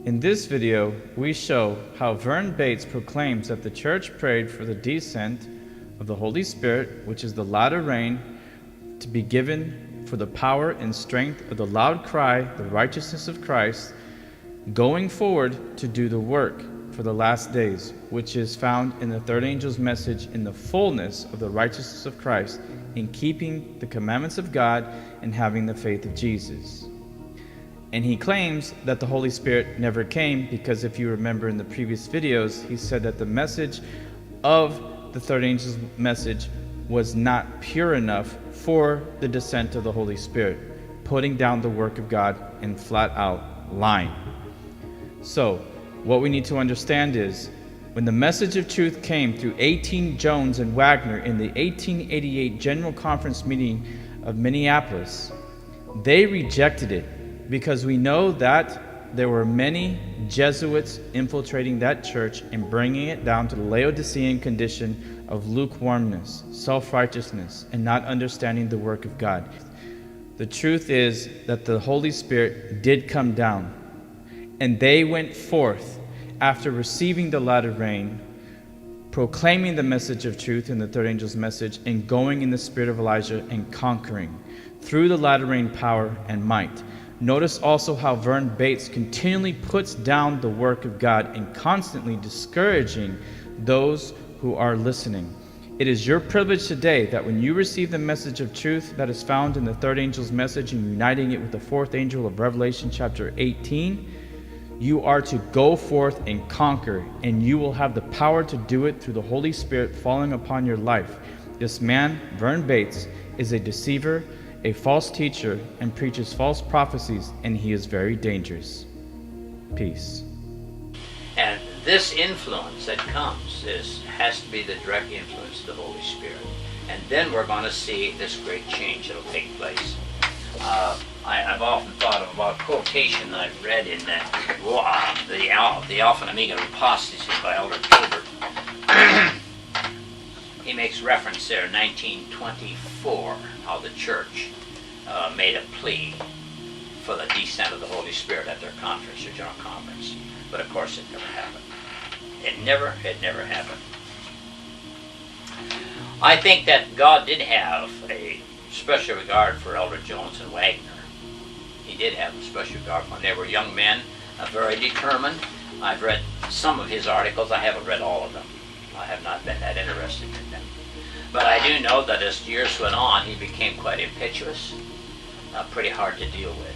In this video, we show how Verne proclaims that the church prayed for the descent of the Holy Spirit, which is the latter rain, to be given for the power and strength of the loud cry, the righteousness of Christ, going forward to do the work for the last days, which is found in the third angel's message in the fullness of the righteousness of Christ, in keeping the commandments of God and having the faith of Jesus. And he claims that the Holy Spirit never came because if you remember in the previous videos, he said that the message of the third angel's message was not pure enough for the descent of the Holy Spirit, putting down the work of God and flat out lying. So, what we need to understand is, when the message of truth came through 18 Jones and Waggner in the 1888 General Conference meeting of Minneapolis, they rejected it because we know that there were many Jesuits infiltrating that church and bringing it down to the Laodicean condition of lukewarmness, self-righteousness, and not understanding the work of God. The truth is that the Holy Spirit did come down, and they went forth after receiving the latter rain, proclaiming the message of truth in the third angel's message, and going in the spirit of Elijah and conquering through the latter rain power and might. Notice also how Verne continually puts down the work of God and constantly discouraging those who are listening. It is your privilege today that when you receive the message of truth that is found in the third angel's message and uniting it with the fourth angel of Revelation chapter 18, you are to go forth and conquer, and you will have the power to do it through the Holy Spirit falling upon your life. This man, Verne Bates, is a deceiver, a false teacher, and preaches false prophecies, and he is very dangerous. Peace. And this influence that comes has to be the direct influence of the Holy Spirit. And then we're going to see this great change that will take place. I've often thought about a quotation that I've read in the Alpha and Omega of Apostasy by Elder Gilbert. He makes reference there in 1924 how the church made a plea for the descent of the Holy Spirit at their conference, their general conference. But of course it never happened. It never happened. I think that God did have a special regard for Elder Jones and Waggner. He did have a special regard for them. They were young men, very determined. I've read some of his articles. I haven't read all of them. I have not been that interested in them. But I do know that as years went on, he became quite impetuous, pretty hard to deal with.